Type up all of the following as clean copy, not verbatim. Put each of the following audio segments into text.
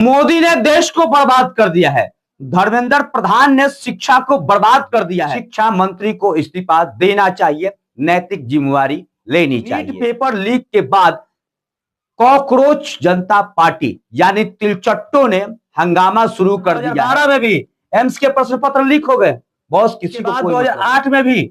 मोदी ने देश को बर्बाद कर दिया है। धर्मेंद्र प्रधान ने शिक्षा को बर्बाद कर दिया है। शिक्षा मंत्री को इस्तीफा देना चाहिए, नैतिक जिम्मेवारी लेनी चाहिए। नीट पेपर लीक के बाद कॉकरोच जनता पार्टी यानी तिलचट्टों ने हंगामा शुरू कर दिया। 2012 में भी एम्स के प्रश्न पत्र लीक हो गए। बॉस किसी को 2008 में भी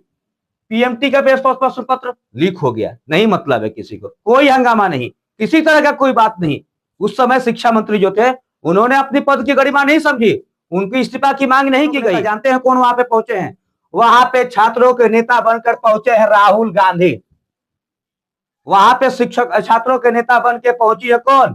पीएमटी का प्रश्न पत्र लीक हो गया। नहीं मतलब है किसी को, कोई हंगामा नहीं, किसी तरह का कोई बात नहीं। उस समय शिक्षा मंत्री जो थे उन्होंने अपनी पद की गरिमा नहीं समझी, उनकी इस्तीफा की मांग नहीं की गई। जानते हैं कौन वहां पे पहुंचे हैं? वहां पे छात्रों के नेता बनकर पहुंचे हैं राहुल गांधी। वहां पे शिक्षक छात्रों के नेता बन के पहुंची है कौन?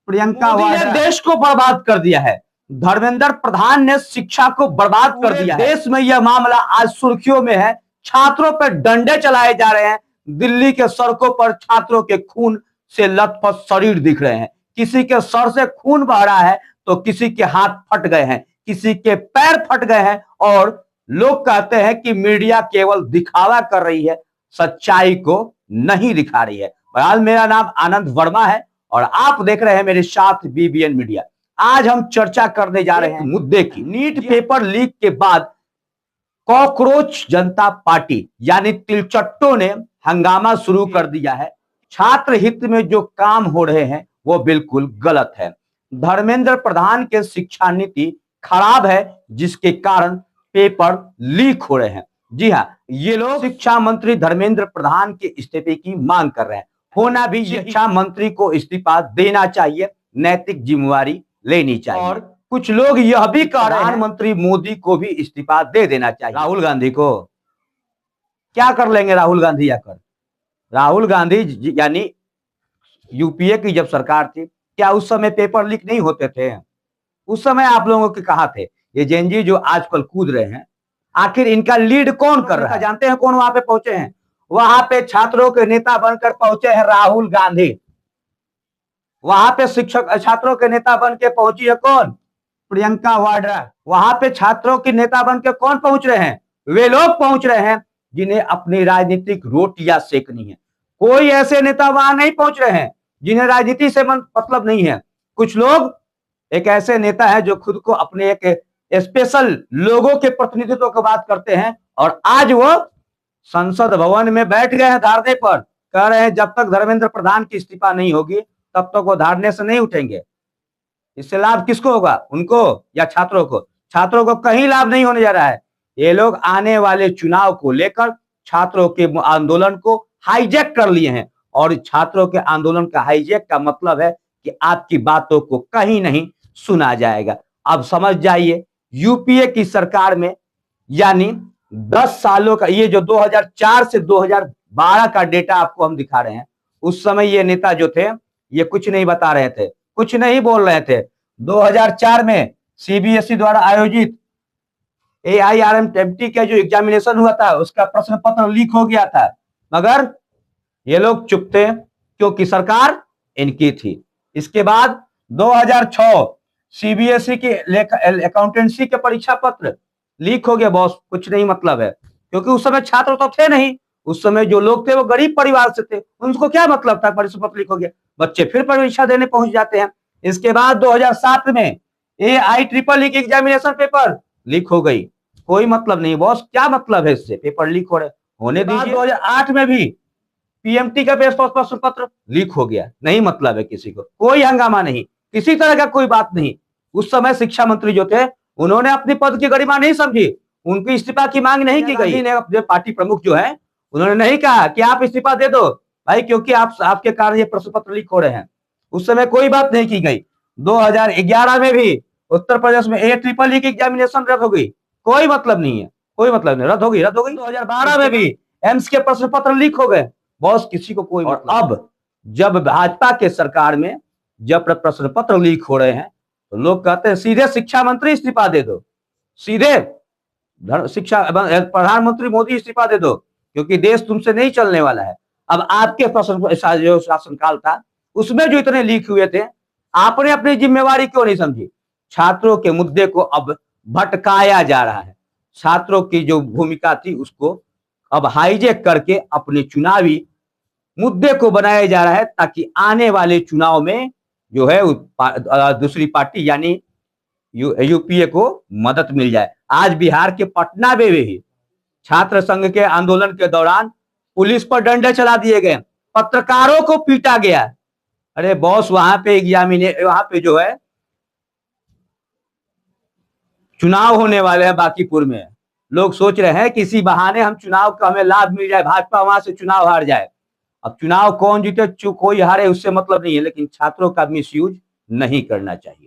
प्रियंका वाड्रा। देश को बर्बाद कर दिया है। धर्मेंद्र प्रधान ने शिक्षा को बर्बाद कर दिया। देश में यह मामला आज सुर्खियों में है। छात्रों पर डंडे चलाए जा रहे हैं। दिल्ली के सड़कों पर छात्रों के खून से लथपथ शरीर दिख रहे हैं। किसी के सर से खून बह रहा है तो किसी के हाथ फट गए हैं, किसी के पैर फट गए हैं। और लोग कहते हैं कि मीडिया केवल दिखावा कर रही है, सच्चाई को नहीं दिखा रही है। बहरहाल मेरा नाम आनंद वर्मा है और आप देख रहे हैं मेरे साथ बीबीएन मीडिया। आज हम चर्चा करने जा रहे हैं मुद्दे की। नीट पेपर लीक के बाद कॉकरोच जनता पार्टी यानी तिलचट्टों ने हंगामा शुरू कर दिया है। छात्र हित में जो काम हो रहे हैं वो बिल्कुल गलत है। धर्मेंद्र प्रधान के शिक्षा नीति खराब है, जिसके कारण पेपर लीक हो रहे हैं। जी हाँ, ये लोग शिक्षा मंत्री धर्मेंद्र प्रधान के इस्तीफे की मांग कर रहे हैं। होना भी शिक्षा मंत्री को इस्तीफा देना चाहिए, नैतिक जिम्मेवारी लेनी चाहिए। और कुछ लोग यह भी कह रहे हैं प्रधानमंत्री मोदी को भी इस्तीफा दे देना चाहिए। राहुल गांधी को क्या कर लेंगे? राहुल गांधी आकर, राहुल गांधी यानी यूपीए की जब सरकार थी, क्या उस समय पेपर लीक नहीं होते थे? उस समय आप लोगों के कहा थे ये जेनजी जो आजकल कूद रहे हैं, आखिर इनका लीड कौन कर रहा है? जानते हैं कौन वहां पे पहुंचे हैं? वहां पे छात्रों के नेता बनकर पहुंचे हैं राहुल गांधी। वहां पे शिक्षक छात्रों के नेता बन के पहुंची है कौन? प्रियंका वाड्रा। वहां पे छात्रों के नेता बन के कौन पहुंच रहे हैं? वे लोग पहुंच रहे हैं जिन्हें अपनी राजनीतिक रोटियां सेकनी है। कोई ऐसे नेता वहां नहीं पहुंच रहे हैं जिन्हें राजनीति से मतलब नहीं है। कुछ लोग, एक ऐसे नेता है जो खुद को अपने एक स्पेशल लोगों के प्रतिनिधित्व की बात करते हैं और आज वो संसद भवन में बैठ गए हैं धरने पर, कह रहे हैं जब तक धर्मेंद्र प्रधान की इस्तीफा नहीं होगी तब तक वो धरने से नहीं उठेंगे। इससे लाभ किसको होगा? उनको या छात्रों को? छात्रों को कहीं लाभ नहीं होने जा रहा है। ये लोग आने वाले चुनाव को लेकर छात्रों के आंदोलन को हाईजैक कर लिए हैं और छात्रों के आंदोलन का हाईजैक का मतलब है कि आपकी बातों को कहीं नहीं सुना जाएगा। अब समझ जाइए, यूपीए की सरकार में यानी 10 सालों का, ये जो 2004 से 2012 का डेटा आपको हम दिखा रहे हैं, उस समय ये नेता जो थे ये कुछ नहीं बता रहे थे, कुछ नहीं बोल रहे थे। 2004 में सीबीएसई द्वारा आयोजित AIRMT का जो एग्जामिनेशन हुआ था उसका प्रश्न पत्र लीक हो गया था, मगर ये लोग चुप थे क्योंकि सरकार इनकी थी। इसके बाद 2006 सीबीएसई के अकाउंटेंसी के परीक्षा पत्र लीक हो गया। बॉस कुछ नहीं मतलब है, क्योंकि उस समय छात्र तो थे नहीं। उस समय जो लोग थे वो गरीब परिवार से थे, उनको क्या मतलब था? परीक्षा पत्र लीक हो गया, बच्चे फिर परीक्षा देने पहुंच जाते हैं। इसके बाद 2007 में AIEEE की एग्जामिनेशन पेपर लीक हो गई। कोई मतलब नहीं बॉस, क्या मतलब है इससे? पेपर लीक हो रहे होने दीजिए। 2008 में भी पीएमटी का प्रश्न पत्र लीक हो गया। नहीं मतलब है किसी को, कोई हंगामा नहीं, किसी तरह का कोई बात नहीं। उस समय शिक्षा मंत्री जो थे उन्होंने अपनी पद की गरिमा नहीं समझी, उनकी इस्तीफा की मांग नहीं की गई। अपने पार्टी प्रमुख जो है उन्होंने नहीं कहा कि आप इस्तीफा दे दो भाई, क्योंकि आपके कारण ये प्रश्न पत्र लीक हो रहे हैं। उस समय कोई बात नहीं की गई। 2011 में भी उत्तर प्रदेश में AIEEE की एग्जामिनेशन रद्द हो गई। कोई मतलब नहीं है, कोई मतलब नहीं, रद्द हो गई। 2012 में भी एम्स के प्रश्न पत्र लीक हो गए। बॉस किसी को कोई मतलब। अब जब भाजपा के सरकार में जब प्रश्न पत्र लीक हो रहे हैं तो लोग कहते हैं सीधे शिक्षा मंत्री इस्तीफा दे दो, सीधे शिक्षा प्रधानमंत्री मोदी इस्तीफा दे दो, क्योंकि देश तुमसे नहीं चलने वाला है। अब आपके जो शासनकाल था उसमें जो इतने लीक हुए थे, आपने अपनी जिम्मेवारी क्यों नहीं समझी? छात्रों के मुद्दे को अब भटकाया जा रहा है। छात्रों की जो भूमिका थी उसको अब हाईजैक करके अपने चुनावी मुद्दे को बनाया जा रहा है, ताकि आने वाले चुनाव में जो है दूसरी पार्टी यानी यूपीए को मदद मिल जाए। आज बिहार के पटना में भी छात्र संघ के आंदोलन के दौरान पुलिस पर डंडे चला दिए गए, पत्रकारों को पीटा गया। अरे बॉस, वहां पे जो है चुनाव होने वाले हैं बांकीपुर में। लोग सोच रहे हैं किसी बहाने हम चुनाव का हमें लाभ मिल जाए, भाजपा वहां से चुनाव हार जाए। अब चुनाव कौन जीते कोई हारे उससे मतलब नहीं है, लेकिन छात्रों का मिसयूज नहीं करना चाहिए।